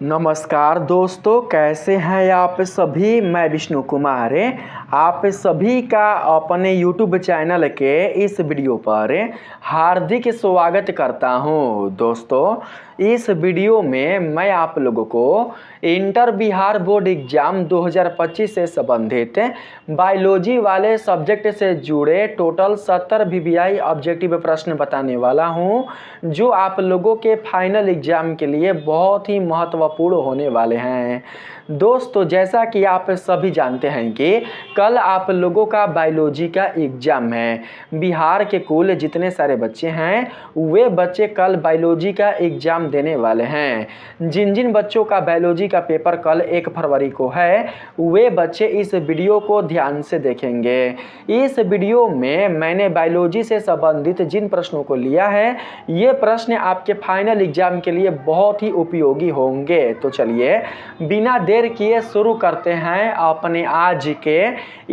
नमस्कार दोस्तों, कैसे हैं आप सभी। मैं विष्णु कुमार आप सभी का अपने YouTube चैनल के इस वीडियो पर हार्दिक स्वागत करता हूं। दोस्तों, इस वीडियो में मैं आप लोगों को इंटर बिहार बोर्ड एग्ज़ाम 2025 से संबंधित बायोलॉजी वाले सब्जेक्ट से जुड़े टोटल 70 VVI ऑब्जेक्टिव प्रश्न बताने वाला हूं, जो आप लोगों के फाइनल एग्ज़ाम के लिए बहुत ही महत्वपूर्ण होने वाले हैं। दोस्तों, जैसा कि आप सभी जानते हैं कि कल आप लोगों का बायोलॉजी का एग्ज़ाम है। बिहार के कुल जितने सारे बच्चे हैं वे बच्चे कल बायोलॉजी का एग्ज़ाम देने वाले हैं। जिन जिन बच्चों का बायोलॉजी का पेपर कल 1 फरवरी को है, वे बच्चे इस वीडियो को ध्यान से देखेंगे। इस वीडियो में मैंने बायोलॉजी से संबंधित जिन प्रश्नों को लिया है, ये प्रश्न आपके फाइनल एग्ज़ाम के लिए बहुत ही उपयोगी होंगे। तो चलिए बिना देर किए शुरू करते हैं अपने आज के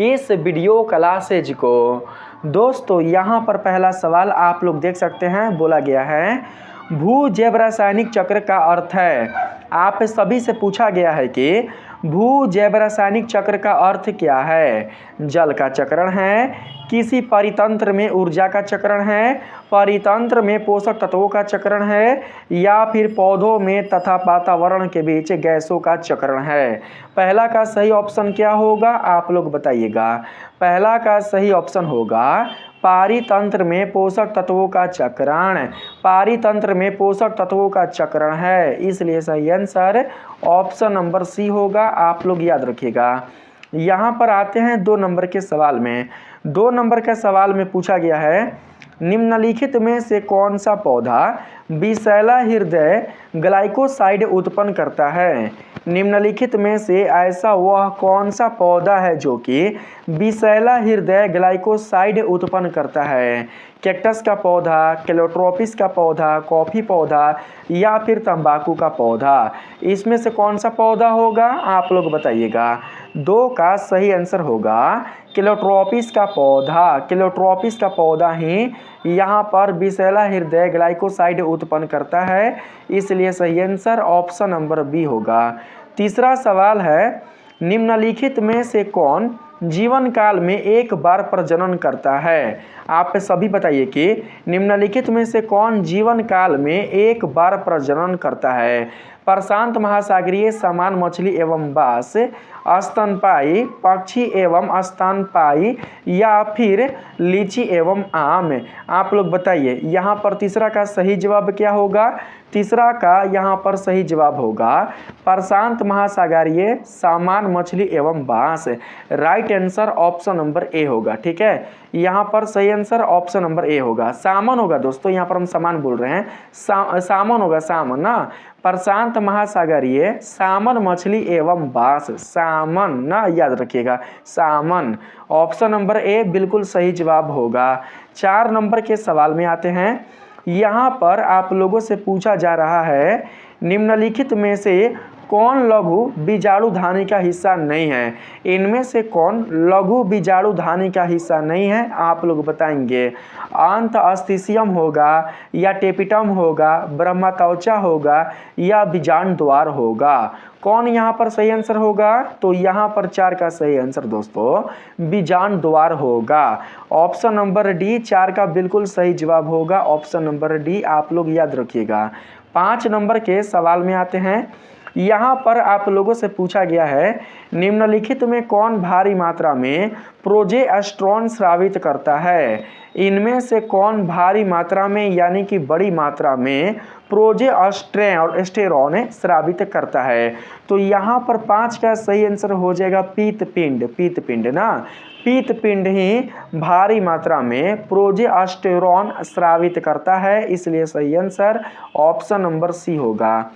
इस वीडियो क्लासेज को। दोस्तों, यहाँ पर पहला सवाल आप लोग देख सकते हैं, बोला गया है भू जैव रासायनिक चक्र का अर्थ है। आप सभी से पूछा गया है कि भू जैव रासायनिक चक्र का अर्थ क्या है। जल का चक्रण है, किसी परितंत्र में ऊर्जा का चक्रण है, परितंत्र में पोषक तत्वों का चक्रण है, या फिर पौधों में तथा वातावरण के बीच गैसों का चक्रण है। पहला का सही ऑप्शन क्या होगा, आप लोग बताइएगा। पहला का सही ऑप्शन होगा पारितंत्र में पोषक तत्वों का चक्रण। पारितंत्र में पोषक तत्वों का चक्रण है, इसलिए सही आंसर ऑप्शन नंबर सी होगा। आप लोग याद रखिएगा। यहाँ पर आते हैं 2 नंबर के सवाल में। 2 नंबर के सवाल में पूछा गया है निम्नलिखित में से कौन सा पौधा विषैला हृदय ग्लाइकोसाइड उत्पन्न करता है। निम्नलिखित में से ऐसा वह कौन सा पौधा है जो कि विषैला हृदय ग्लाइकोसाइड उत्पन्न करता है। कैक्टस का पौधा, केलोट्रोपिस का पौधा, कॉफ़ी पौधा, या फिर तंबाकू का पौधा। इसमें से कौन सा पौधा होगा, आप लोग बताइएगा। 2 का सही आंसर होगा केलोट्रोपिस का पौधा। केलोट्रोपिस का पौधा ही यहाँ पर विषैला हृदय ग्लाइकोसाइड उत्पन्न करता है, इसलिए सही आंसर ऑप्शन नंबर बी होगा। तीसरा सवाल है निम्नलिखित में से कौन जीवन काल में एक बार प्रजनन करता है। आप सभी बताइए कि निम्नलिखित में से कौन जीवन काल में एक बार प्रजनन करता है। प्रशांत महासागरीय सामान मछली एवं बास, स्तनपायी पक्षी एवं स्तनपायी, या फिर लीची एवं आम। आप लोग बताइए यहाँ पर तीसरा का सही जवाब क्या होगा। तीसरा का यहाँ पर सही जवाब होगा प्रशांत महासागरीय सामान मछली एवं बांस। Right answer option number A होगा। ठीक है, यहाँ पर सही आंसर ऑप्शन नंबर ए होगा। सामन होगा दोस्तों, यहाँ पर हम सामान बोल रहे हैं, सामन होगा, सामन ना। प्रशांत महासागरीय सामन मछली एवं बांस, सामन ना, याद रखिएगा, सामन। ऑप्शन नंबर ए बिल्कुल सही जवाब होगा। 4 नंबर के सवाल में आते हैं। यहाँ पर आप लोगों से पूछा जा रहा है निम्नलिखित में से कौन लघु बीजाणुधानी का हिस्सा नहीं है। इनमें से कौन लघु बीजाणुधानी का हिस्सा नहीं है, आप लोग बताएंगे। अंत अस्थिसियम होगा, या टेपिटम होगा, ब्रह्मत्वचा होगा, या बीजांड द्वार होगा। कौन यहाँ पर सही आंसर होगा, तो यहाँ पर 4 का सही आंसर दोस्तों बीजांड द्वार होगा। ऑप्शन नंबर डी 4 का बिल्कुल सही जवाब होगा। ऑप्शन नंबर डी आप लोग याद रखिएगा। 5 नंबर के सवाल में आते हैं। यहाँ पर आप लोगों से पूछा गया है निम्नलिखित में कौन भारी मात्रा में प्रोजेस्टेरोन स्रावित करता है। इनमें से कौन भारी मात्रा में यानी कि बड़ी मात्रा में प्रोजेस्टेरोन स्रावित करता है। तो यहाँ पर 5 का सही आंसर हो जाएगा पीतपिंड। पीतपिंड ना, पीतपिंड ही भारी मात्रा में प्रोजेस्टेरोन स्रावित करता है, इसलिए सही आंसर ऑप्शन नंबर सी होगा।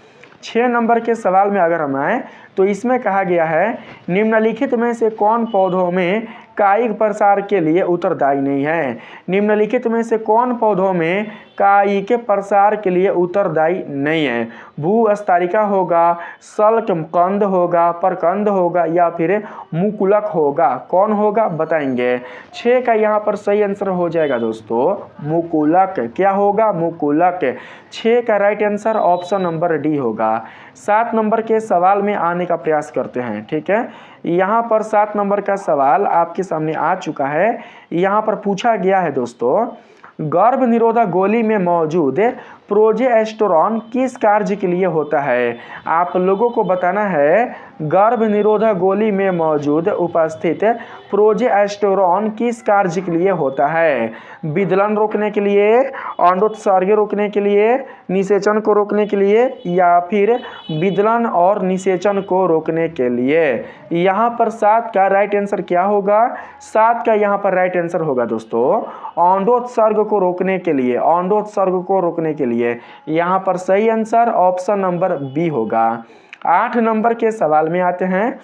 6 नंबर के सवाल में अगर हम आए तो इसमें कहा गया है निम्नलिखित में से कौन पौधों में कायिक प्रसार के लिए उत्तरदायी नहीं है। निम्नलिखित में से कौन पौधों में कायिक के प्रसार के लिए उत्तरदायी नहीं है। भूस्तरिका होगा, शल्ककंद होगा, परकंद होगा, या फिर मुकुलक होगा। कौन होगा बताएंगे। 6 का यहाँ पर सही आंसर हो जाएगा दोस्तों मुकुलक। क्या होगा, मुकुलक। 6 का right answer option number D होगा। 7 नंबर के सवाल में आने का प्रयास करते हैं। ठीक है, यहाँ पर 7 नंबर का सवाल आपके सामने आ चुका है। यहाँ पर पूछा गया है दोस्तों, गर्भ निरोधक गोली में मौजूद प्रोजेस्टेरोन किस कार्य के लिए होता है? आप लोगों को बताना है गर्भ निरोधक गोली में मौजूद उपस्थित प्रोजेस्टेरोन किस कार्य के लिए होता है? विदलन रोकने के लिए, अंडोत्सर्ग रोकने के लिए, निषेचन को रोकने के लिए, या फिर विदलन और निषेचन को रोकने के लिए? यहाँ पर 7 का राइट आंसर क्या होगा? 7 का यहाँ पर राइट आंसर होगा दोस्तों अंडोत्सर्ग को रोकने के लिए, अंडोत्सर्ग को रोकने के लिए। यहाँ पर सही आंसर ऑप्शन नंबर बी होगा। 8 नंबर के सवाल में आते हैं।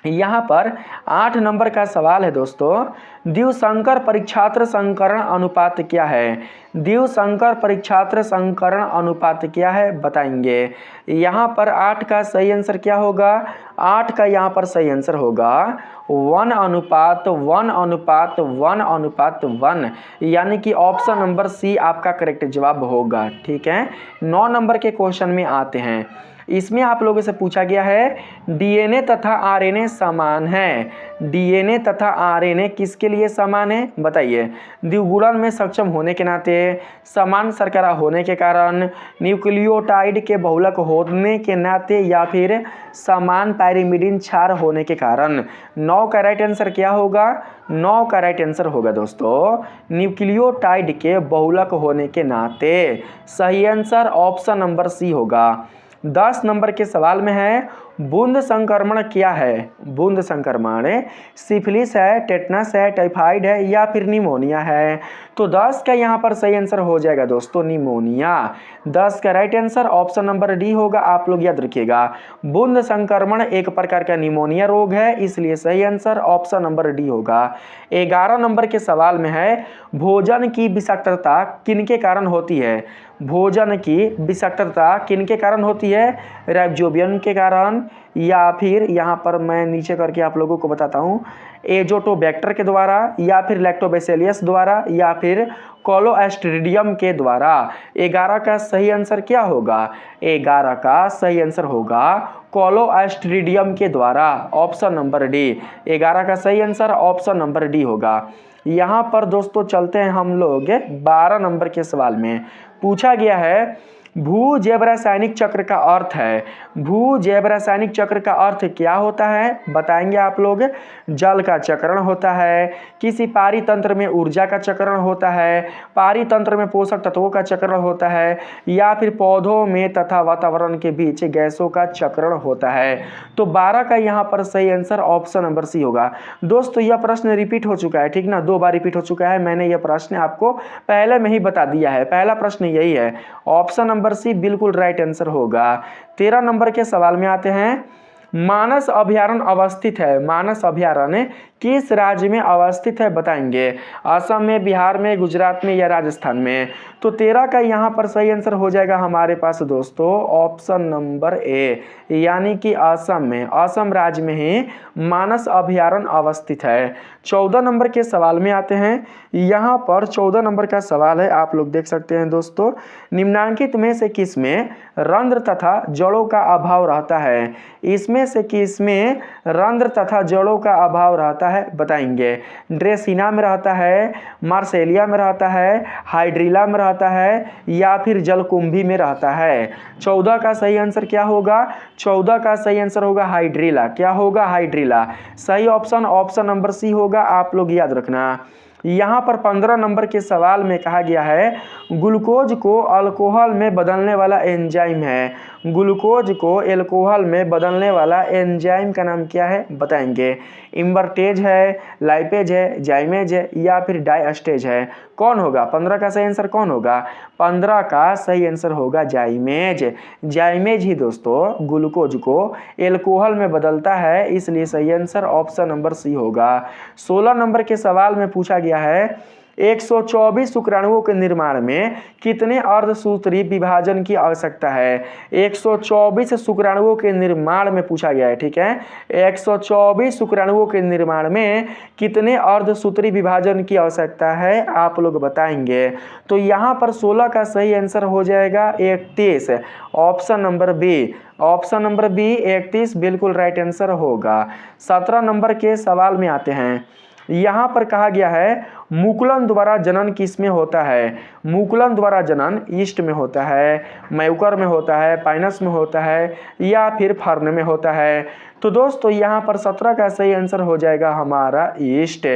यहाँ पर 8 नंबर का सवाल है दोस्तों, द्विसंकर परीक्षात्र संकरण अनुपात क्या है? द्विसंकर परीक्षात्र संकरण अनुपात क्या है बताएंगे। यहाँ पर 8 का सही आंसर क्या होगा? 8 का यहाँ पर सही आंसर होगा 1:1:1:1, यानी कि ऑप्शन नंबर सी आपका करेक्ट जवाब होगा। ठीक है, 9 नंबर के क्वेश्चन में आते हैं। इसमें आप लोगों से पूछा गया है डीएनए तथा आरएनए समान है। डीएनए तथा आरएनए किसके लिए समान है बताइए? द्विगुणन में सक्षम होने के नाते, समान शर्करा होने के कारण, न्यूक्लियोटाइड के बहुलक होने के नाते, या फिर समान पायरिमिडीन क्षार होने के कारण। 9 का राइट आंसर क्या होगा? 9 का राइट आंसर होगा दोस्तों न्यूक्लियोटाइड के बहुलक होने के नाते। सही आंसर ऑप्शन नंबर सी होगा। 10 नंबर के सवाल में है बूंद संक्रमण क्या है? बूंद संक्रमण सिफिलिस है, टेटनस है, टाइफाइड है, या फिर निमोनिया है? तो 10 का यहाँ पर सही आंसर हो जाएगा दोस्तों निमोनिया। 10 का right answer option number D होगा। आप लोग याद रखिएगा बूंद संक्रमण एक प्रकार का निमोनिया रोग है, इसलिए सही आंसर ऑप्शन नंबर डी होगा। 11 नंबर के सवाल में है भोजन की विषाक्तता किनके कारण होती है? भोजन की विषाक्तता किनके कारण होती है? राइजोबियम के कारण, या फिर यहाँ पर मैं नीचे करके आप लोगों को बताता हूँ एजोटोबैक्टर के द्वारा, या फिर लैक्टोबैसिलस द्वारा, या फिर कोलोस्ट्रिडियम के द्वारा। 11 का सही आंसर क्या होगा? 11 का सही आंसर होगा कोलोस्ट्रिडियम के द्वारा, ऑप्शन नंबर डी। 11 का सही आंसर ऑप्शन नंबर डी होगा। यहाँ पर दोस्तों चलते हैं हम लोग 12 नंबर के सवाल में। पूछा गया है भू जैव रासायनिक चक्र का अर्थ है। भू जैव रासायनिक चक्र का अर्थ क्या होता है बताएंगे आप लोग? जल का चक्रण होता है, किसी पारितंत्र में ऊर्जा का चक्रण होता है, पारितंत्र में पोषक तत्वों का चक्रण होता है, या फिर पौधों में तथा वातावरण के बीच गैसों का चक्रण होता है। तो 12 का यहाँ पर सही आंसर ऑप्शन नंबर सी होगा। दोस्तों यह प्रश्न रिपीट हो चुका है, ठीक ना, 2 बार रिपीट हो चुका है। मैंने यह प्रश्न आपको पहले में ही बता दिया है। पहला प्रश्न यही है, ऑप्शन नंबर सी बिल्कुल राइट आंसर होगा। 13 नंबर के सवाल में आते हैं। मानस अभयारण्य अवस्थित है। मानस अभयारण्य किस राज्य में अवस्थित है बताएंगे? असम में, बिहार में, गुजरात में, या राजस्थान में? तो 13 का यहाँ पर सही आंसर हो जाएगा हमारे पास दोस्तों ऑप्शन नंबर ए, यानी कि असम में, असम राज्य में ही मानस अभयारण्य अवस्थित है। 14 नंबर के सवाल में आते हैं। यहाँ पर 14 नंबर का सवाल है, आप लोग देख सकते हैं दोस्तों, निम्नांकित में से किसमें रंध्र तथा जड़ों का अभाव रहता है? इसमें से किसमें रंध्र तथा जड़ों का अभाव रहता है बताएंगे? ड्रेसिना में रहता है, मार्सेलिया में रहता है, हाइड्रिला में रहता है, या फिर जलकुंभी में रहता है? 14 का सही आंसर क्या होगा? 14 का सही आंसर होगा हाइड्रिला। क्या होगा? हाइड्रिला। सही ऑप्शन ऑप्शन नंबर सी होगा। आप लोग याद रखना। यहाँ पर 15 नंबर के सवाल में कहा गया है ग्लूकोज को अल्कोहल में बदलने वाला एंजाइम है। ग्लूकोज को अल्कोहल में बदलने वाला एंजाइम का नाम क्या है बताएंगे? इन्वर्टेज है, लाइपेज है, जाइमेज है, या फिर डायस्टेज है? कौन होगा? 15 का सही आंसर कौन होगा? 15 का सही आंसर होगा जाइमेज। जाइमेज ही दोस्तों ग्लूकोज को अल्कोहल में बदलता है, इसलिए सही आंसर ऑप्शन नंबर सी होगा। 16 नंबर के सवाल में पूछा गया है 124 शुक्राणुओं के निर्माण में कितने अर्धसूत्री विभाजन की आवश्यकता है? 124 शुक्राणुओं के निर्माण में पूछा गया है, ठीक है। 124 शुक्राणुओं के निर्माण में कितने अर्धसूत्री विभाजन की आवश्यकता है, आप लोग बताएंगे। तो यहाँ पर 16 का सही आंसर हो जाएगा 31, option number B. Option number B 31 बिल्कुल राइट आंसर होगा। 17 नंबर के सवाल में आते हैं। यहाँ पर कहा गया है मुकुलन द्वारा जनन किस में होता है? मुकुलन द्वारा जनन ईस्ट में होता है, मैकर में होता है, पाइनस में होता है या फिर फर्न में होता है? तो दोस्तों यहाँ पर 17 का सही आंसर हो जाएगा हमारा ईस्ट।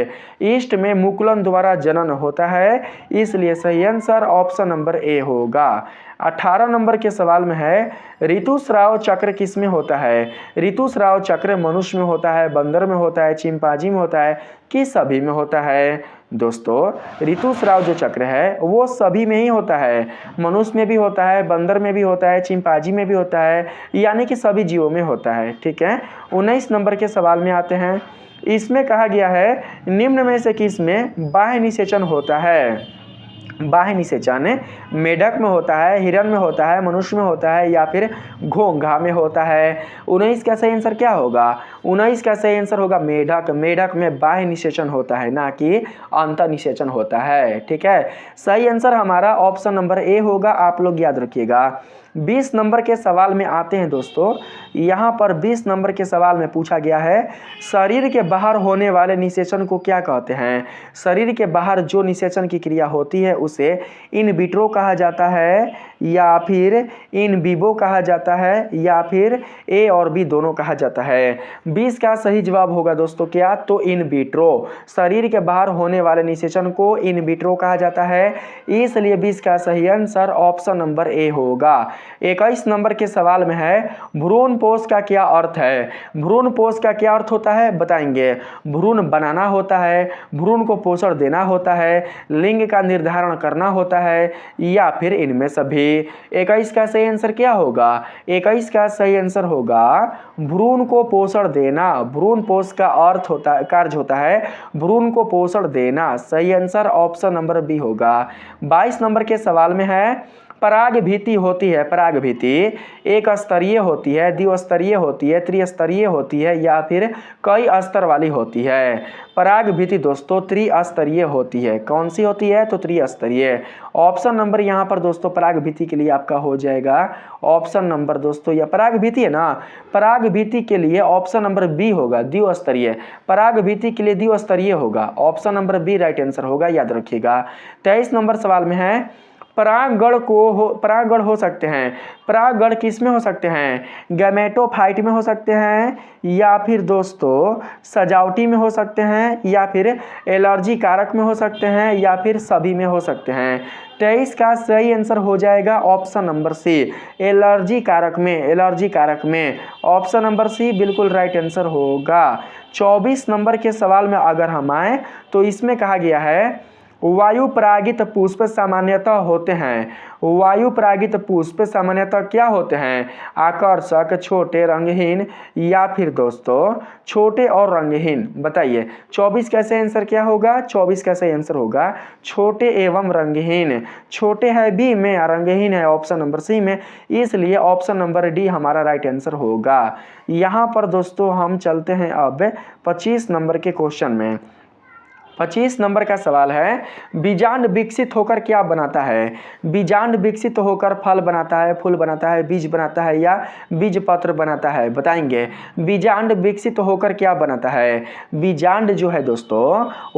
ईस्ट में मुकुलन द्वारा जनन होता है, इसलिए सही आंसर ऑप्शन नंबर ए होगा। 18 नंबर के सवाल में है ऋतुस्राव चक्र किस में होता है? ऋतुस्राव चक्र मनुष्य में होता है, बंदर में होता है, चिंपांजी में होता है कि सभी में होता है? दोस्तों ऋतुस्राव जो चक्र है वो सभी में ही होता है, मनुष्य में भी होता है, बंदर में भी होता है, चिंपांजी में भी होता है, यानी कि सभी जीवों में होता है, ठीक है। 19 नंबर के सवाल में आते हैं। इसमें कहा गया है निम्न में से किस में बाह्य निषेचन होता है? बाह्य निषेचन मेढक में होता है, हिरण में होता है, मनुष्य में होता है या फिर घोंघा में होता है? 19 का सही आंसर क्या होगा? 19 का सही आंसर होगा मेढक। मेढक में बाह्य निषेचन होता है, ना कि अंतर निषेचन होता है, ठीक है। सही आंसर हमारा ऑप्शन नंबर ए होगा, आप लोग याद रखिएगा। 20 नंबर के सवाल में आते हैं दोस्तों। यहाँ पर 20 नंबर के सवाल में पूछा गया है शरीर के बाहर होने वाले निषेचन को क्या कहते हैं? शरीर के बाहर जो निषेचन की क्रिया होती है उसे इन विट्रो कहा जाता है या फिर इन विवो कहा जाता है या फिर ए और बी दोनों कहा जाता है? 20 का सही जवाब होगा दोस्तों क्या? तो इन विट्रो। शरीर के बाहर होने वाले निषेचन को इन विट्रो कहा जाता है, इसलिए 20 का सही आंसर ऑप्शन नंबर ए होगा। 21 नंबर के सवाल में है भ्रूणपोष का क्या अर्थ है? भ्रूणपोष का क्या अर्थ होता है बताएंगे। भ्रूण बनाना होता है, भ्रूण को पोषण देना होता है, लिंग का निर्धारण करना होता है या फिर इनमें सभी? 21 का सही आंसर क्या होगा? 21 का सही आंसर होगा भ्रूण को पोषण देना। भ्रूण पोष का अर्थ होता है, कार्य होता है भ्रूण को पोषण देना। सही आंसर ऑप्शन नंबर बी होगा। 22 नंबर के सवाल में है परागभिति होती है, परागभिति एक स्तरीय होती है, द्विस्तरीय होती है, त्रिस्तरीय होती है या फिर कई स्तर वाली होती है? परागभिति दोस्तों त्रिस्तरीय होती है। कौन सी होती है? तो त्रिस्तरीय। ऑप्शन नंबर यहाँ पर दोस्तों परागभिति के लिए आपका हो जाएगा ऑप्शन नंबर दोस्तों, या परागभिति है ना, परागभिति के लिए ऑप्शन नंबर बी होगा, द्विस्तरीय। परागभिति के लिए द्विस्तरीय होगा, option number B right answer होगा, याद रखिएगा। 23 नंबर सवाल में है परागण हो सकते हैं। परागण किस में हो सकते हैं? गैमेटोफाइट में हो सकते हैं या फिर दोस्तों सजावटी में हो सकते हैं या फिर एलर्जी कारक में हो सकते हैं या फिर सभी में हो सकते हैं? 23 का सही आंसर हो जाएगा ऑप्शन नंबर सी, एलर्जी कारक में। एलर्जी कारक में ऑप्शन नंबर सी बिल्कुल राइट आंसर होगा। 24 नंबर के सवाल में अगर हम आए तो इसमें कहा गया है वायु परागित पुष्प सामान्यतः होते हैं। वायु परागित पुष्प सामान्यतः क्या होते हैं? आकर्षक, छोटे, रंगहीन या फिर दोस्तों छोटे और रंगहीन? बताइए 24 का सही आंसर क्या होगा? 24 का सही आंसर होगा छोटे एवं रंगहीन। छोटे है बी में, रंगहीन है ऑप्शन नंबर सी में, इसलिए ऑप्शन नंबर डी हमारा राइट आंसर होगा। यहाँ पर दोस्तों हम चलते हैं अब 25 नंबर के क्वेश्चन में। 25 नंबर का सवाल है बीजांड विकसित होकर क्या बनाता है? बीजांड विकसित होकर फल बनाता है, फूल बनाता है, बीज बनाता है या बीज पत्र बनाता है? बताएंगे बीजांड विकसित होकर क्या बनाता है? बीजांड जो है दोस्तों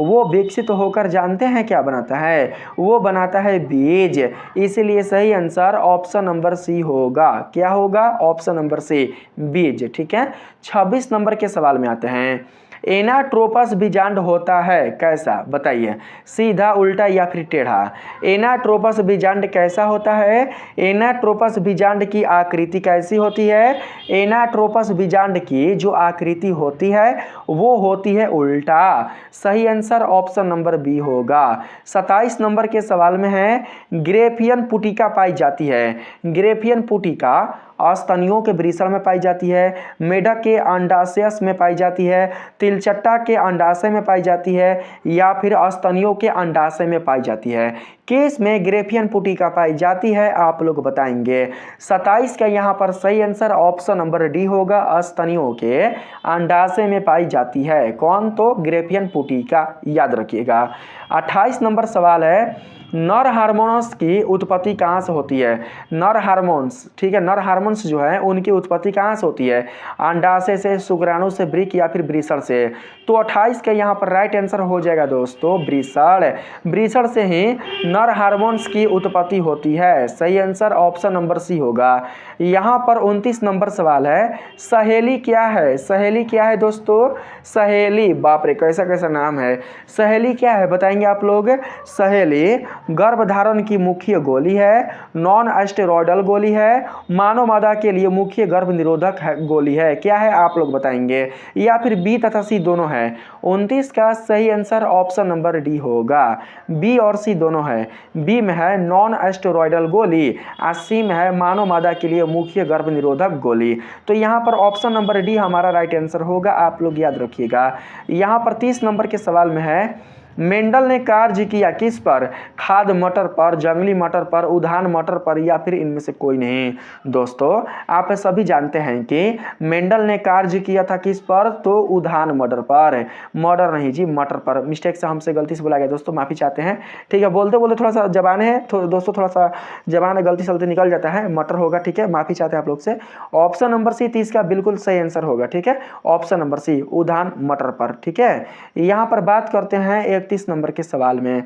वो विकसित होकर जानते हैं क्या बनाता है? वो बनाता है बीज, इसलिए सही आंसर ऑप्शन नंबर सी होगा। क्या होगा? ऑप्शन नंबर सी, बीज, ठीक है। 26 नंबर के सवाल में आते हैं एनाट्रोपस बीजांड होता है कैसा? बताइए सीधा, उल्टा या फिर टेढ़ा? एनाट्रोपस बीजांड कैसा होता है? एनाट्रोपस बीजांड की आकृति कैसी होती है? एनाट्रोपस बीजांड की जो आकृति होती है वो होती है उल्टा। सही आंसर ऑप्शन नंबर बी होगा। 27 नंबर के सवाल में है ग्रेफियन पुटिका पाई जाती है। ग्रेफियन पुटिका स्तनियों के वृषण में पाई जाती है, मेढक के अंडाशय में पाई जाती है, तिलचट्टा के अंडाशय में पाई जाती है, या फिर स्तनियों के अंडाशय में पाई जाती है। केस में ग्रेफियन पुटिका पाई जाती है, आप लोग बताएंगे। 27 का यहाँ पर सही आंसर ऑप्शन नंबर डी होगा, स्तनियों के अंडाशय में पाई जाती है। कौन? तो ग्रेफियन पुटिका, याद रखिएगा। 28 नंबर सवाल है, नर हार्मोन्स की उत्पत्ति कहाँ से होती है? नर हार्मोन्स, ठीक है, नर हार्मोन्स जो है उनकी उत्पत्ति कहाँ से होती है? अंडाशय से, शुक्राणु से, वृक्क या फिर वृषण से। तो 28 का यहाँ पर राइट आंसर हो जाएगा दोस्तों वृषण। वृषण से ही नर हार्मोन्स की उत्पत्ति होती है। सही आंसर ऑप्शन नंबर सी होगा। यहाँ पर 29 नंबर सवाल है, सहेली क्या है? सहेली क्या है दोस्तों? सहेली, बाप रे कैसा कैसा नाम है। सहेली क्या है बताएंगे आप लोग? सहेली गर्भधारण की मुख्य गोली है, नॉन स्टेरॉयडल गोली है, मानव मादा के लिए मुख्य गर्भ निरोधक गोली है। क्या है आप लोग बताएंगे? या फिर बी तथा सी दोनों है। 29 का सही आंसर ऑप्शन नंबर डी होगा। बी और सी दोनों है। बी में है नॉन स्टेरॉयडल गोली और सी में है मानव मादा के लिए मुख्य गर्भ निरोधक गोली। तो यहाँ पर ऑप्शन नंबर डी हमारा राइट आंसर होगा, आप लोग याद रखिएगा। यहाँ पर 30 नंबर के सवाल में है, मेंडल ने कार्य किया किस पर? खाद्य मटर पर, जंगली मटर पर, उद्यान मटर पर, या फिर इनमें से कोई नहीं। दोस्तों आप सभी जानते हैं कि मेंडल ने कार्य किया था किस पर? तो उद्यान मटर पर। मर्डर नहीं जी, मटर पर। मिस्टेक से हमसे गलती से बोला गया दोस्तों, माफ़ी चाहते हैं। ठीक है, बोलते बोलते थोड़ा सा जबान है तो दोस्तों थोड़ा सा जबान गलती सलती निकल जाता है, मटर होगा। ठीक है, माफ़ी चाहते हैं आप लोग से। ऑप्शन नंबर सी 30 का बिल्कुल सही आंसर होगा। ठीक है, ऑप्शन नंबर सी उद्यान मटर पर। ठीक है, यहाँ पर बात करते हैं 31 नंबर के सवाल में।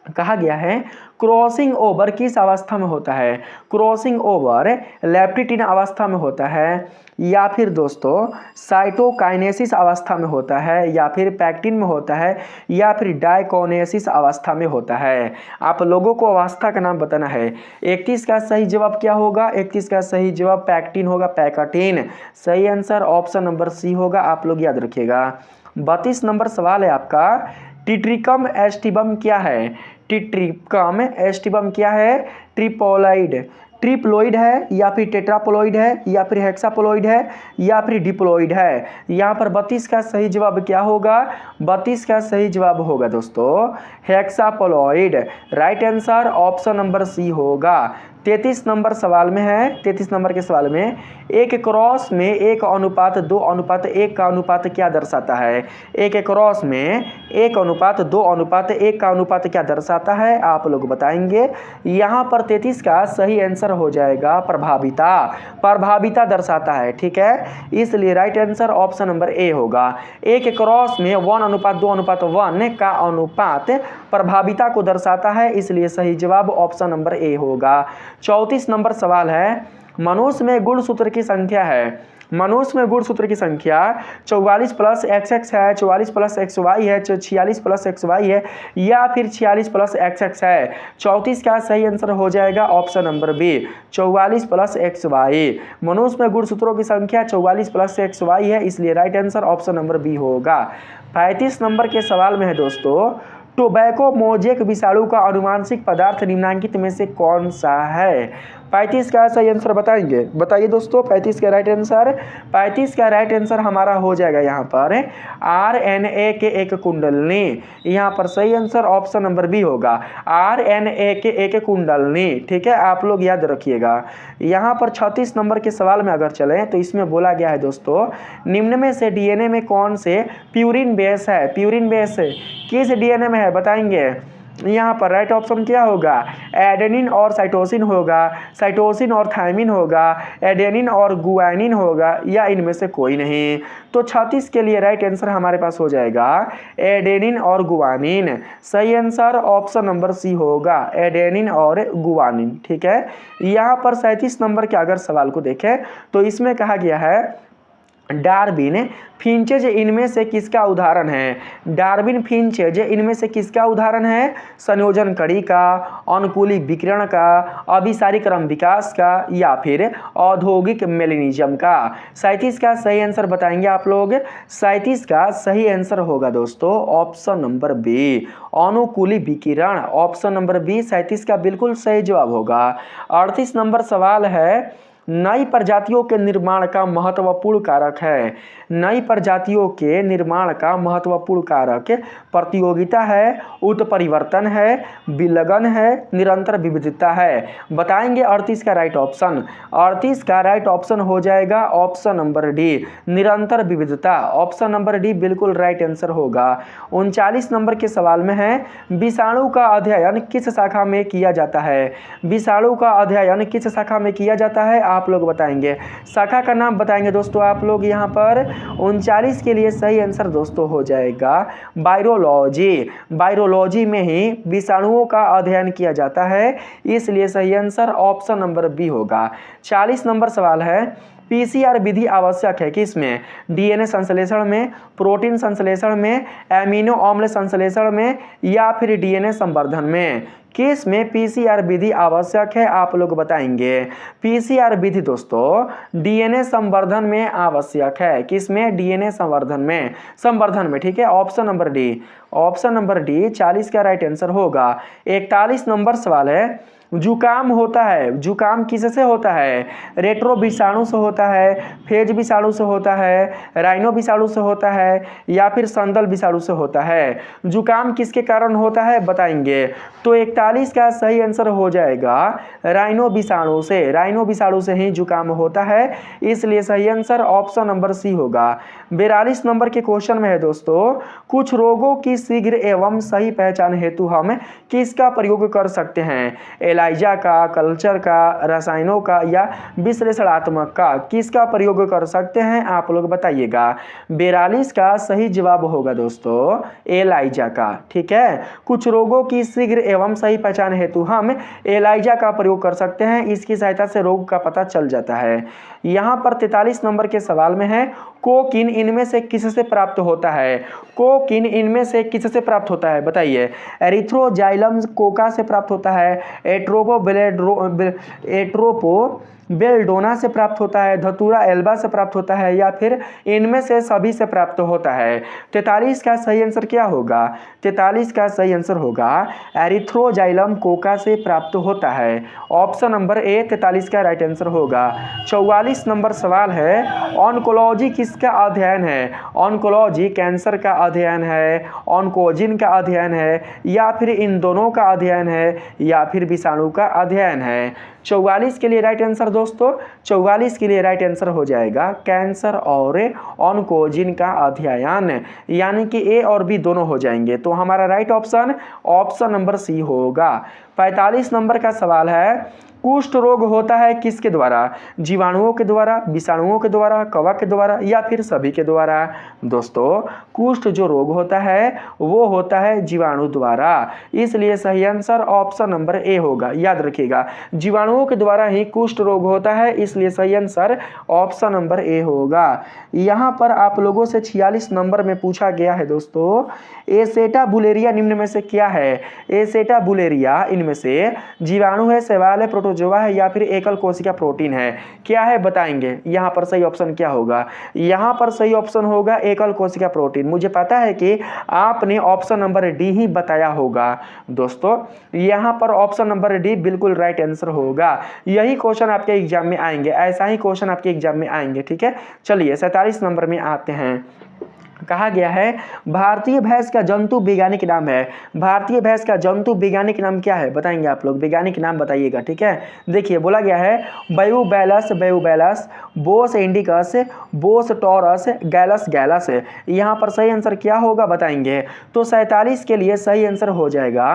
कहा गया है क्रॉसिंग ओवर किस अवस्था में होता है? क्रॉसिंग ओवर लेप्टिन अवस्था में होता है, या फिर दोस्तों साइटोकाइनेसिस अवस्था में होता है, या फिर पैक्टिन में होता है, या फिर डायकोनेसिस अवस्था में होता है। आप लोगों को अवस्था का नाम बताना है। 31 का सही जवाब क्या होगा? 31 का सही जवाब पैक्टिन होगा, पैकाटिन। सही आंसर ऑप्शन नंबर सी होगा, आप लोग याद रखिएगा। 32 नंबर सवाल है आपका, टिट्रिकम एस्टिबम क्या है? टिट्रिकम एस्टिबम क्या है? ट्रिप्लोइड है, या फिर टेट्राप्लोइड है, या फिर हेक्साप्लोइड है, या फिर डिप्लोइड है। यहाँ पर 32 का सही जवाब क्या होगा? 32 का सही जवाब होगा दोस्तों hexaploid. Right answer option number C होगा। 33 नंबर सवाल में है, 33 नंबर के सवाल में, एक क्रॉस में 1:2:1 का अनुपात क्या दर्शाता है? एक क्रॉस में 1:2:1 का अनुपात क्या दर्शाता है? आप लोग बताएंगे। यहाँ पर 33 का सही आंसर हो जाएगा प्रभाविता। प्रभाविता दर्शाता है। ठीक है, इसलिए right answer option number A होगा। एक क्रॉस में 1:2:1 का अनुपात प्रभाविता को दर्शाता है, इसलिए सही जवाब ऑप्शन नंबर ए होगा। 34 नंबर सवाल है, मनुष्य में गुणसूत्र की संख्या है। मनुष्य में गुणसूत्र की संख्या 44 + XX है, 44 + XY है, 46 + XY है, या फिर 46 + XX है। 34 का सही आंसर हो जाएगा ऑप्शन नंबर बी 44 + XY। मनुष्य में गुणसूत्रों की संख्या 44 + XY है, इसलिए right answer option number B होगा। 35 नंबर के सवाल में है दोस्तों, टोबैको मोजेक विषाणु का अनुवांशिक पदार्थ निम्नलिखित में से कौन सा है? 35 का सही आंसर बताएंगे? बताइए दोस्तों 35 का राइट आंसर। 35 का राइट आंसर हमारा हो जाएगा यहाँ पर RNA के एक कुंडलनी। यहाँ पर सही आंसर ऑप्शन नंबर बी होगा, RNA के एक कुंडलनी। ठीक है, आप लोग याद रखिएगा। यहाँ पर 36 नंबर के सवाल में अगर चलें तो इसमें बोला गया है दोस्तों, निम्न में से डीएनए में कौन से प्यूरिन बेस है? प्यूरिन बेस किस डीएनए में है बताएंगे? यहाँ पर राइट ऑप्शन क्या होगा? एडेनिन और साइटोसिन होगा, साइटोसिन और थायमिन होगा, एडेनिन और गुआनिन होगा, या इनमें से कोई नहीं। तो 36 के लिए राइट आंसर हमारे पास हो जाएगा एडेनिन और गुआनिन। सही आंसर ऑप्शन नंबर सी होगा, एडेनिन और गुआनिन। ठीक है, यहाँ पर 37 नंबर के अगर सवाल को देखें तो इसमें कहा गया है डार्विन फिंचेज इनमें से किसका उदाहरण है? डार्विन फिंचेज इनमें से किसका उदाहरण है? संयोजन कड़ी का, अनुकूली विकिरण का, अभिसारी क्रम विकास का, या फिर औद्योगिक मेलेनिज्म का। 37 का सही आंसर बताएंगे आप लोग। 37 का सही आंसर होगा दोस्तों ऑप्शन नंबर बी, अनुकूली विकिरण। ऑप्शन नंबर बी 37 का बिल्कुल सही जवाब होगा। 38 नंबर सवाल है, नई प्रजातियों के निर्माण का महत्वपूर्ण कारक है। नई प्रजातियों के निर्माण का महत्वपूर्ण कारक प्रतियोगिता है, उत्परिवर्तन है, विलगन है, निरंतर विविधता है। बताएंगे 38 का राइट ऑप्शन। 38 का राइट ऑप्शन हो जाएगा ऑप्शन नंबर डी, निरंतर विविधता। ऑप्शन नंबर डी बिल्कुल राइट आंसर होगा। 39 नंबर के सवाल में है, विषाणु का अध्ययन किस शाखा में किया जाता है? विषाणु का अध्ययन किस शाखा में किया जाता है आप लोग बताएंगे। शाखा का नाम बताएंगे दोस्तों आप लोग यहाँ पर। 39 के लिए सही आंसर दोस्तों हो जाएगा वायरोलॉजी। वायरोलॉजी में ही विषाणुओं का अध्ययन किया जाता है, इसलिए सही आंसर ऑप्शन नंबर बी होगा। 40 नंबर सवाल है, पीसीआर विधि आवश्यक है किसमें? डीएनए संश्लेषण में, प्रोटीन संश्लेषण में, एमिनो अम्ल संश्लेषण में या फिर डीएनए संवर्धन में? किस में पीसीआर विधि आवश्यक है आप लोग बताएंगे। पीसीआर विधि दोस्तों डीएनए संवर्धन में आवश्यक है। किस में? डीएनए संवर्धन में ठीक है। Option number D, option number D 40 का राइट आंसर होगा। 41 नंबर सवाल है, जुकाम होता है, जुकाम किससे होता है? रेट्रो विषाणु से होता है, फेज विषाणु से होता है, राइनो विषाणु से होता है या फिर संदल विषाणु से होता है? जुकाम किसके कारण होता है बताएंगे। तो 41 का सही आंसर हो जाएगा राइनो विषाणु से। राइनो विषाणु से ही जुकाम होता है, इसलिए सही आंसर ऑप्शन नंबर सी होगा। 42 नंबर के क्वेश्चन में है दोस्तों, कुछ रोगों की शीघ्र एवं सही पहचान हेतु हम किसका प्रयोग कर सकते हैं? एलाइजा का, कल्चर का, रसायनों का या विश्लेषणात्मक का? किसका प्रयोग कर सकते हैं आप लोग बताइएगा। 42 का सही जवाब होगा दोस्तों एलाइजा का। ठीक है, कुछ रोगों की शीघ्र एवं सही पहचान हेतु हम एलाइजा का प्रयोग कर सकते हैं, इसकी सहायता से रोग का पता चल जाता है। यहाँ पर 43 नंबर के सवाल में है, कोकीन इनमें से किससे प्राप्त होता है? कोकीन इनमें से किससे प्राप्त होता है बताइए। एरिथ्रोजाइलम कोका से प्राप्त होता है, एट्रोपो बेल्डोना से प्राप्त होता है, धतूरा एल्बा से प्राप्त होता है या फिर इनमें से सभी से प्राप्त होता है? 43 का सही आंसर क्या होगा? 43 का सही आंसर होगा एरिथ्रोजाइलम कोका से प्राप्त होता है। ऑप्शन नंबर ए 43 का राइट आंसर होगा। 44 नंबर सवाल है, ऑन्कोलॉजी किसका अध्ययन है? ऑन्कोलॉजी कैंसर का अध्ययन है, ऑन्कोजिन का अध्ययन है या फिर इन दोनों का अध्ययन है या फिर विषाणु का अध्ययन है? 44 के लिए राइट आंसर दोस्तों, 44 के लिए राइट आंसर हो जाएगा कैंसर और ऑन्कोजिन का अध्ययन, यानी कि ए और बी दोनों हो जाएंगे। तो हमारा right option option number C होगा। 45 नंबर का सवाल है, कुष्ठ रोग होता है किसके द्वारा? जीवाणुओं के द्वारा, विषाणुओं के द्वारा, कवक के द्वारा या फिर सभी के द्वारा? दोस्तों कुष्ठ जो रोग होता है वो होता है जीवाणु द्वारा, इसलिए सही आंसर ऑप्शन नंबर ए होगा। याद रखिएगा जीवाणुओं के द्वारा ही कुष्ठ रोग होता है, इसलिए सही आंसर ऑप्शन नंबर ए होगा। यहाँ पर आप लोगों से 46 नंबर में पूछा गया है दोस्तों, एसेटाबुलेरिया निम्न में से क्या है? एसेटाबुलेरिया इनमें से जीवाणु है, शैवाल है, प्रोटोजोआ है या फिर एकल कोशिका प्रोटीन है? क्या है बताएंगे। यहाँ पर सही ऑप्शन क्या होगा? यहाँ पर सही ऑप्शन होगा एकल कोशिका प्रोटीन। मुझे पता है कि आपने ऑप्शन नंबर डी ही बताया होगा दोस्तों, यहाँ पर ऑप्शन नंबर डी बिल्कुल राइट आंसर होगा। यही क्वेश्चन आपके एग्जाम में आएंगे, ऐसा ही क्वेश्चन आपके एग्जाम में आएंगे। ठीक है, चलिए 47 नंबर में आते हैं। कहा गया है, भारतीय भैंस का जंतु वैज्ञानिक नाम है। भारतीय भैंस का जंतु वैज्ञानिक नाम क्या है बताएंगे आप लोग, वैज्ञानिक नाम बताइएगा। ठीक है, देखिए बोला गया है ब्यूबैलस, ब्यूबैलस, बोस इंडिकस, बोस टॉरस, गैलस गैलस। यहाँ पर सही आंसर क्या होगा बताएंगे। तो 47 के लिए सही आंसर हो जाएगा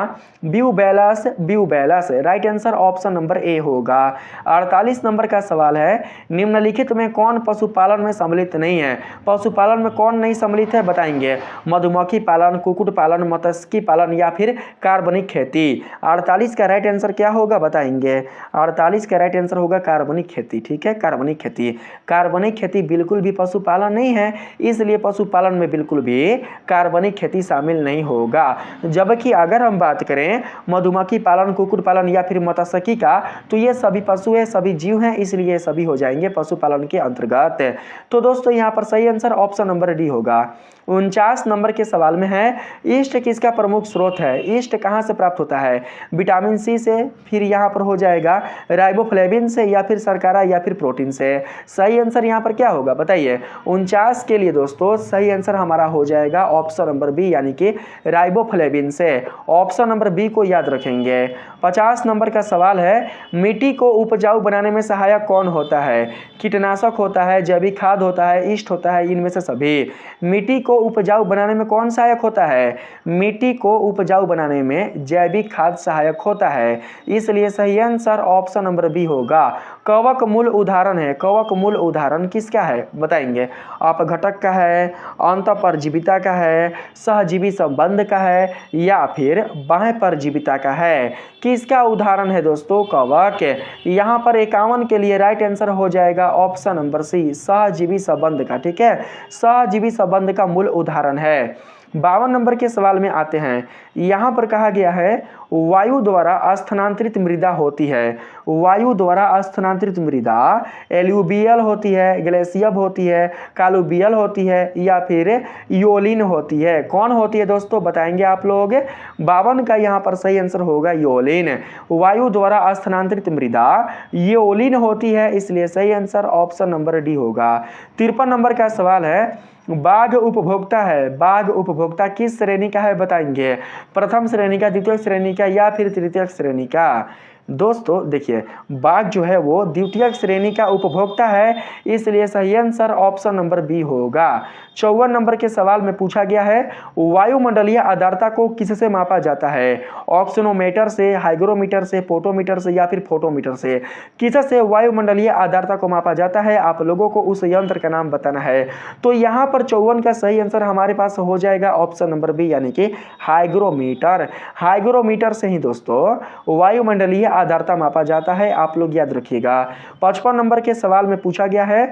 Bubalus, Bubalus. Right answer option number A होगा। 48 नंबर का सवाल है, निम्नलिखित में कौन पशुपालन में सम्मिलित नहीं है? पशुपालन में कौन नहीं सम्मिलित है बताएंगे। मधुमक्खी पालन, कुक्कुट पालन, मत्स्य पालन या फिर कार्बनिक खेती? 48 का राइट आंसर क्या होगा बताएंगे। 48 का राइट आंसर होगा कार्बनिक खेती। ठीक है, कार्बनिक खेती। कार्बनिक खेती बिल्कुल भी पशुपालन नहीं है, इसलिए पशुपालन में बिल्कुल भी कार्बनिक खेती शामिल नहीं होगा। जबकि अगर हम बात करें मधुमक्खी पालन, कुक्कुट पालन या फिर मत्स्यिकी का, तो ये सभी पशु है, सभी जीव हैं, इसलिए सभी हो जाएंगे पशुपालन के अंतर्गत। तो दोस्तों यहाँ पर सही आंसर ऑप्शन नंबर डी होगा। 49 नंबर के सवाल में है, ईस्ट किसका प्रमुख स्रोत है? ईस्ट कहाँ से प्राप्त होता है? विटामिन सी से, फिर यहाँ पर हो जाएगा राइबोफ्लेविन से, या फिर शर्करा, या फिर प्रोटीन से। सही आंसर यहाँ पर क्या होगा बताइए? 49 के लिए दोस्तों सही आंसर हमारा हो जाएगा ऑप्शन नंबर बी, यानी कि राइबोफ्लेविन से। ऑप्शन नंबर बी को याद रखेंगे। 50 नंबर का सवाल है, मिट्टी को उपजाऊ बनाने में सहायक कौन होता है? कीटनाशक होता है, जैविक खाद होता है, ईस्ट होता है, इनमें से सभी। मिट्टी को उपजाऊ बनाने में कौन सहायक होता है? मिट्टी को उपजाऊ बनाने में जैविक खाद सहायक होता है, इसलिए सही आंसर ऑप्शन नंबर बी होगा। कवक मूल उदाहरण है, कवक मूल उदाहरण किसका है बताएंगे? अपघटक का है, अंतःपरजीविता का है, सहजीवी संबंध का है, या फिर बाह्य परजीविता का है? किसका उदाहरण है दोस्तों? कवक। यहाँ पर 51 के लिए राइट आंसर हो जाएगा ऑप्शन नंबर सी, सहजीवी संबंध का। ठीक है, सहजीवी संबंध का मूल उदाहरण है। 52 नंबर के सवाल में आते हैं। यहाँ पर कहा गया है, वायु द्वारा स्थानांतरित मृदा होती है। वायु द्वारा स्थानांतरित मृदा एल्यूवियल होती है, ग्लेशियल होती है, कालुवियल होती है, या फिर योलिन होती है? कौन होती है दोस्तों बताएंगे आप लोग? 52 का यहाँ पर सही आंसर होगा योलिन। वायु द्वारा स्थानांतरित मृदा योलिन होती है, इसलिए सही आंसर ऑप्शन नंबर डी होगा। 53 नंबर का सवाल है, बाघ उपभोक्ता है। बाघ उपभोक्ता किस श्रेणी का है बताएंगे? प्रथम श्रेणी का, द्वितीय श्रेणी का, या फिर तृतीय श्रेणी का? दोस्तों देखिए, बाघ जो है वो द्वितीय श्रेणी का उपभोक्ता है, इसलिए सही आंसर ऑप्शन नंबर बी होगा। 54 नंबर के सवाल में पूछा गया है, वायुमंडलीय आर्द्रता को किससे मापा जाता है? ऑक्सीनोमीटर से, हाइग्रोमीटर से, पोटोमीटर से, या फिर फोटोमीटर से? किससे वायुमंडलीय आर्द्रता को मापा जाता है? आप लोगों को उस यंत्र का नाम बताना है। तो यहाँ पर 54 का सही आंसर हमारे पास हो जाएगा ऑप्शन नंबर बी, यानी कि हाइग्रोमीटर। हाइग्रोमीटर से ही दोस्तों वायुमंडलीय आर्द्रता मापा जाता है, आप लोग याद रखिएगा। 55 नंबर के सवाल में पूछा गया है,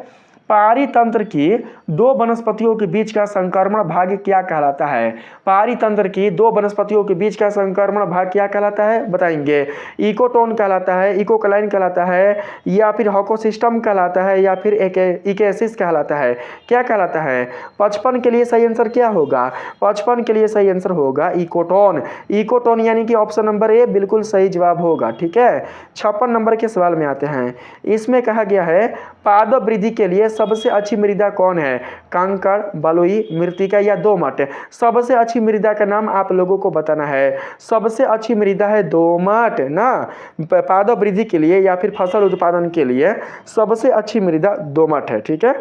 पारितंत्र की दो वनस्पतियों के बीच का संक्रमण भाग क्या कहलाता है? पारितंत्र की दो वनस्पतियों के बीच का संक्रमण भाग क्या कहलाता है बताएंगे? इकोटोन कहलाता है, इकोक्लाइन कहलाता है, या फिर हाइकोसिस्टम कहलाता है, या फिर इकेसिस कहलाता है? क्या कहलाता है? 55 के लिए सही आंसर क्या होगा? 55 के लिए सही आंसर होगा इकोटोन। इकोटोन यानी कि ऑप्शन नंबर ए बिल्कुल सही जवाब होगा। ठीक है, 56 नंबर के सवाल में आते हैं। इसमें कहा गया है, पादप वृद्धि के लिए सबसे अच्छी मृदा कौन है? कंकड़, बलुई, मृत्तिका, या दोमट? सबसे अच्छी मृदा का नाम आप लोगों को बताना है। सबसे अच्छी मृदा है दोमट ना, पादप वृद्धि के लिए या फिर फसल उत्पादन के लिए सबसे अच्छी मृदा दोमट है। ठीक है,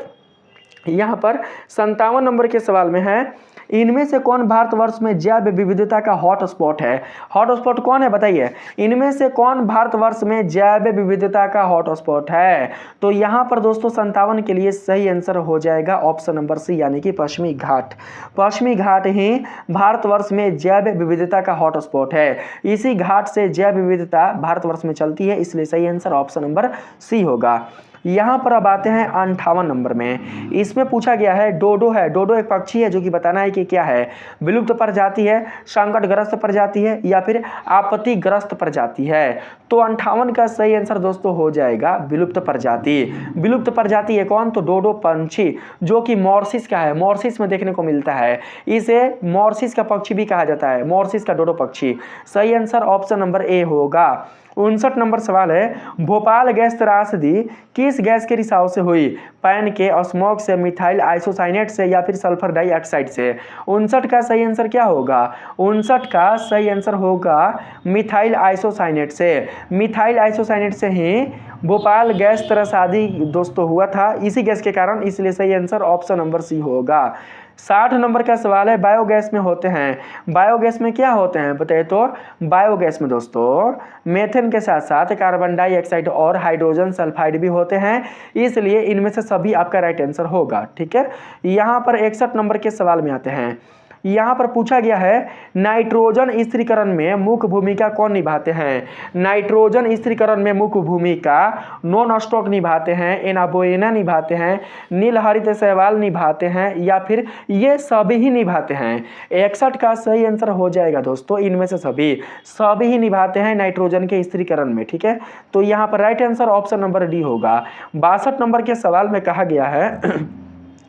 यहाँ पर 57 नंबर के सवाल में है, इनमें से कौन भारतवर्ष में जैव विविधता का हॉटस्पॉट है? हॉटस्पॉट कौन है बताइए? इनमें से कौन भारतवर्ष में जैव विविधता का हॉटस्पॉट है? तो यहाँ पर दोस्तों 57 के लिए सही आंसर हो जाएगा ऑप्शन नंबर सी, यानी कि पश्चिमी घाट। पश्चिमी घाट ही भारतवर्ष में जैव विविधता का हॉटस्पॉट है। इसी घाट से जैव विविधता भारतवर्ष में चलती है, इसलिए सही आंसर ऑप्शन नंबर सी होगा। यहाँ पर अब आते हैं 58 नंबर में। इसमें पूछा गया है, डोडो है। डोडो एक पक्षी है जो कि बताना है कि क्या है? विलुप्त प्रजाति है, संकटग्रस्त प्रजाति है, या फिर आपत्तिग्रस्त प्रजाति है? तो 58 का सही आंसर दोस्तों हो जाएगा विलुप्त प्रजाति। विलुप्त प्रजाति है कौन? तो डोडो पंछी, जो कि मॉरिशस का है, मॉरिशस में देखने को मिलता है। इसे मॉरिशस का पक्षी भी कहा जाता है, मॉरिशस का डोडो पक्षी। सही आंसर ऑप्शन नंबर ए होगा। 59 नंबर सवाल है, भोपाल गैस त्रासदी किस गैस के रिसाव से हुई? पैन के, स्मोक से, मिथाइल आइसोसाइनेट से, या फिर सल्फर डाइऑक्साइड से? 59 का सही आंसर क्या होगा? 59 का सही आंसर होगा मिथाइल आइसोसाइनेट से। मिथाइल आइसोसाइनेट से ही भोपाल गैस त्रासदी दोस्तों हुआ था, इसी गैस के कारण, इसलिए सही आंसर ऑप्शन नंबर सी होगा। 60 नंबर का सवाल है, बायोगैस में होते हैं। बायोगैस में क्या होते हैं बताइए? तो बायोगैस में दोस्तों मेथेन के साथ साथ कार्बन डाइऑक्साइड और हाइड्रोजन सल्फाइड भी होते हैं, इसलिए इनमें से सभी आपका राइट आंसर होगा। ठीक है, यहाँ पर 61 नंबर के सवाल में आते हैं। यहाँ पर पूछा गया है, नाइट्रोजन स्थिरीकरण में मुख्य भूमिका कौन निभाते हैं? नाइट्रोजन स्थिरीकरण में मुख्य भूमिका नॉन स्टॉक निभाते हैं, एनाबोएना निभाते हैं, नीलहरित शैवाल निभाते हैं, या फिर ये सभी ही निभाते हैं? 61 का सही आंसर हो जाएगा दोस्तों, इनमें से सभी ही निभाते हैं नाइट्रोजन के स्थिरीकरण में। ठीक है, तो यहाँ पर right answer option number D होगा। 62 नंबर के सवाल में कहा गया है,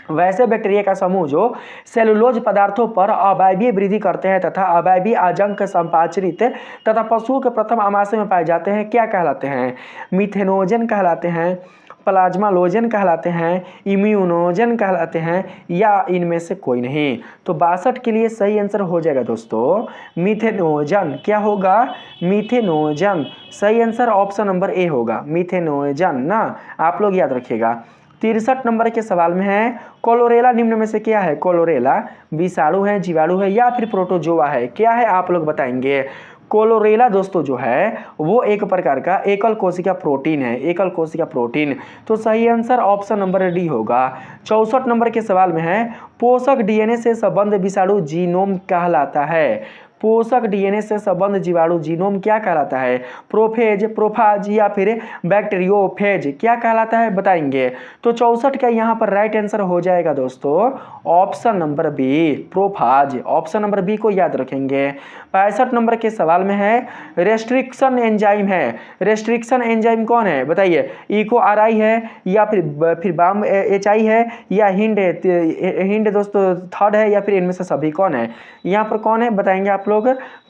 वैसे बैक्टीरिया का समूह जो सेलुलोज पदार्थों पर अवायवीय वृद्धि करते हैं तथा अवायवीय आजंक संपाचरित तथा पशुओं के प्रथम आमाशय में पाए जाते हैं क्या कहलाते हैं? मिथेनोजन कहलाते हैं, प्लाज्मालोजन कहलाते हैं, इम्यूनोजन कहलाते हैं, या इनमें से कोई नहीं। तो 62 के लिए सही आंसर हो जाएगा दोस्तों मिथेनोजन। क्या होगा? मिथेनोजन। सही आंसर ऑप्शन नंबर ए होगा, मिथेनोजन ना, आप लोग याद रखिएगा। 63 नंबर के सवाल में है क्लोरेला निम्न में से क्या है? क्लोरेला विषाणु है, जीवाणु है, या फिर प्रोटोजोआ है? क्या है आप लोग बताएंगे? क्लोरेला दोस्तों जो है वो एक प्रकार का एकल कोशिका प्रोटीन है, एकल कोशिका प्रोटीन। तो सही आंसर ऑप्शन नंबर डी होगा। 64 नंबर के सवाल में है पोषक डीएनए से संबंध विषाणु जीनोम कहलाता है। पोषक डीएनए से संबंध जीवाणु जीनोम क्या कहलाता है? प्रोफेज, प्रोफाज, या फिर बैक्टीरियोफेज क्या कहलाता है बताएंगे? तो 64 का यहाँ पर राइट आंसर हो जाएगा दोस्तों option number B, prophase. Option number B को याद रखेंगे। 65 नंबर के सवाल में है रेस्ट्रिक्शन एंजाइम है। रेस्ट्रिक्शन एंजाइम कौन है बताइए? इको आरआई है, या फिर बाम एचआई है, या हिंड दोस्तों थर्ड है, या फिर इनमें से सभी कौन है? यहाँ पर कौन है बताएंगे आप लोग?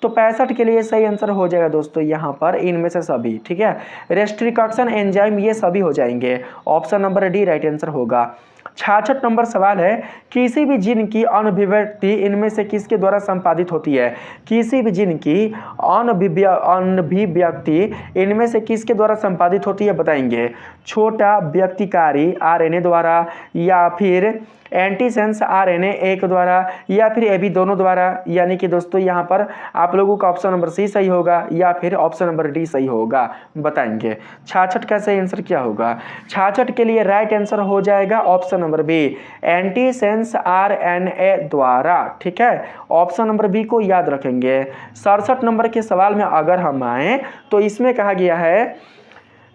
तो 65 के लिए सही आंसर हो जाएगा दोस्तों यहाँ पर इनमें से सभी। ठीक है, रेस्ट्रिक्शन एंजाइम ये सभी हो जाएंगे। Option number D right answer होगा। 66 नंबर सवाल है किसी भी जीन की अनभिव्यक्ति इनमें से किसके द्वारा संपादित होती है? किसी भी जीन की अनभिव्यक्ति इनमें से किसके द्वारा संपादित होती है बताएंगे? छोटा व्यक्तिकारी आरएनए द्वारा, या फिर एंटीसेंस आरएनए एक द्वारा, या फिर ये भी दोनों द्वारा। यानी कि दोस्तों यहाँ पर आप लोगों का ऑप्शन नंबर सी सही होगा, या फिर ऑप्शन नंबर डी सही होगा बताएंगे। 66 का सही आंसर क्या होगा? 66 के लिए राइट आंसर हो जाएगा option number B, antisense RNA द्वारा। ठीक है, ऑप्शन नंबर बी को याद रखेंगे। 67 नंबर के सवाल में अगर हम आए तो इसमें कहा गया है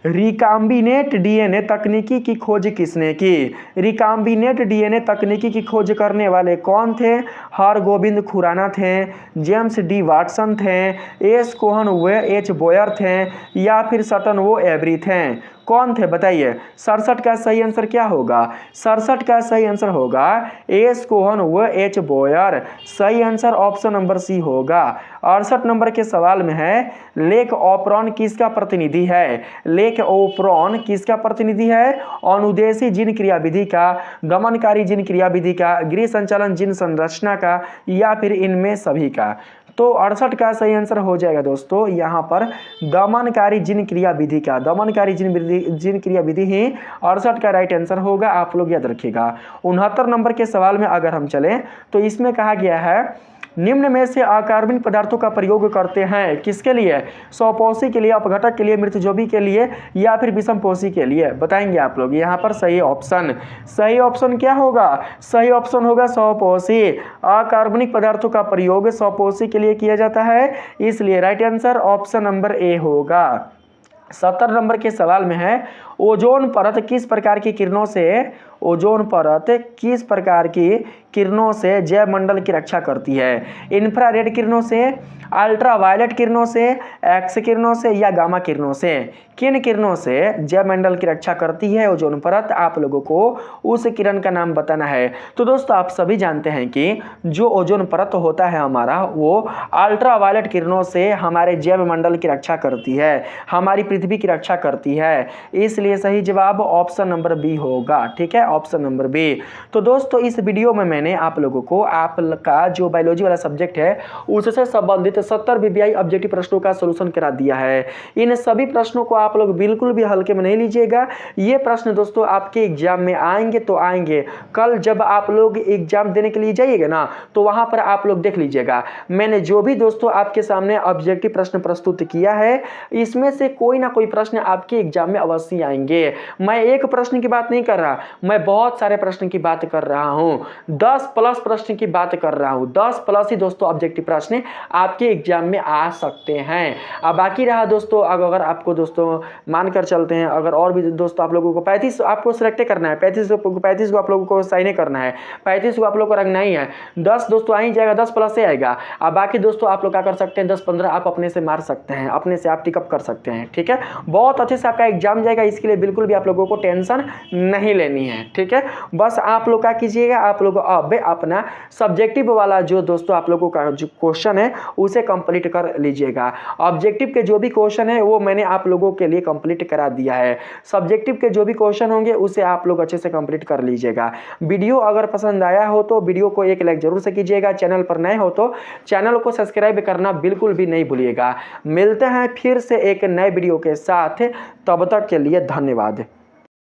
रिकाम्बिनेट डीएनए तकनीकी की खोज किसने की? रिकाम्बिनेट डीएनए तकनीकी की खोज करने वाले कौन थे? हरगोबिंद खुराना थे, जेम्स डी वाटसन थे, एस कोहन वे एच बोयर थे, या फिर सटन वो एवरी थे? कौन थे बताइए? 67 का सही आंसर क्या होगा? 67 का सही आंसर होगा एस कोहन व एच बोयर। सही आंसर ऑप्शन नंबर सी होगा। 68 नंबर के सवाल में है लेक ओप्रोन किसका प्रतिनिधि है? लेक ओप्रोन किसका प्रतिनिधि है? अनुदेशी जीन क्रियाविधि का, दमनकारी जीन क्रियाविधि का, गृह संचालन जीन संरचना का, या फिर इनमें सभी का? तो 68 का सही आंसर हो जाएगा दोस्तों यहाँ पर दमनकारी जीन क्रियाविधि का, दमनकारी जीन क्रियाविधि ही 68 का राइट आंसर होगा, आप लोग याद रखिएगा। 69 नंबर के सवाल में अगर हम चलें तो इसमें कहा गया है निम्न में से अकार्बनिक पदार्थों का प्रयोग करते हैं किसके लिए? स्वपोषी के लिए, अपघटक के लिए, मृतजोबी के लिए, या फिर विषमपोषी के लिए? बताएंगे आप लोग यहाँ पर सही ऑप्शन। सही ऑप्शन क्या होगा? सही ऑप्शन होगा स्वपोषी। अकार्बनिक पदार्थों का प्रयोग स्वपोषी के लिए किया जाता है, इसलिए right answer option number A होगा। 70 नंबर के सवाल में है ओजोन परत किस प्रकार की किरणों से, ओजोन परत किस प्रकार की किरणों से जैव मंडल की रक्षा करती है? इंफ्रारेड किरणों से, अल्ट्रावायलेट किरणों से, एक्स किरणों से, या गामा किरणों से? किन किरणों से जैव मंडल की रक्षा करती है ओजोन परत? आप लोगों को उस किरण का नाम बताना है। तो दोस्तों आप सभी जानते हैं कि जो ओजोन परत होता है हमारा वो अल्ट्रावायलेट किरणों से हमारे जैव मंडल की रक्षा करती है, हमारी पृथ्वी की रक्षा करती है, इसलिए सही जवाब ऑप्शन नंबर बी होगा। ठीक है, ऑप्शन नंबर बी। तो दोस्तों इस वीडियो में मैंने आप लोगों को आपका जो बायोलॉजी वाला सब्जेक्ट है उससे संबंधित 70 वीवीआई ऑब्जेक्टिव प्रश्नों का सॉल्यूशन करा दिया है। इन सभी प्रश्नों को आप लोग बिल्कुल भी हल्के में नहीं लीजिएगा। ये प्रश्न दोस्तों आपके एग्जाम में आएंगे तो आएंगे। कल जब आप लोग एग्जाम देने के लिए जाइएगा ना तो वहां पर आप लोग देख लीजिएगा मैंने जो भी दोस्तों आपके सामने ऑब्जेक्टिव प्रश्न प्रस्तुत किया है इसमें से कोई ना कोई प्रश्न आपके एग्जाम में अवश्य आएंगे। मैं एक प्रश्न की बात नहीं कर रहा, मैं बहुत सारे प्रश्न की बात कर रहा हूं, 10+ प्रश्न की बात कर रहा हूं। 10+ ही दोस्तों ऑब्जेक्टिव प्रश्न आपके एग्जाम में आ सकते हैं। अब बाकी रहा दोस्तों अगर आपको दोस्तों मानकर चलते हैं, अगर और भी दोस्तों आप लोगों को 35 आपको सिलेक्ट करना है, 35 को आप लोगों को साइन करना है, 35 को आप लोगों को रखना ही है, 10 दोस्तों आ ही जाएगा, 10+ से आएगा। अब बाकी दोस्तों आप लोग क्या कर सकते हैं 10-15 आप अपने से मार सकते हैं, अपने से आप टिकअप कर सकते हैं। ठीक है, बहुत अच्छे से आपका एग्जाम जाएगा, इसके लिए बिल्कुल भी आप लोगों को टेंशन नहीं लेनी है, ठीक है। बस आप लोग क्या कीजिएगा, आप लोग अब अपना सब्जेक्टिव वाला जो दोस्तों आप लोगों का जो क्वेश्चन है उसे कंप्लीट कर लीजिएगा। ऑब्जेक्टिव के जो भी क्वेश्चन है वो मैंने आप लोगों के लिए कंप्लीट करा दिया है। सब्जेक्टिव के जो भी क्वेश्चन होंगे उसे आप लोग अच्छे से कंप्लीट कर लीजिएगा। वीडियो अगर पसंद आया हो तो वीडियो को एक लाइक जरूर से कीजिएगा। चैनल पर नए हो तो चैनल को सब्सक्राइब करना बिल्कुल भी नहीं भूलिएगा। मिलते हैं फिर से एक नए वीडियो के साथ, तब तक के लिए धन्यवाद।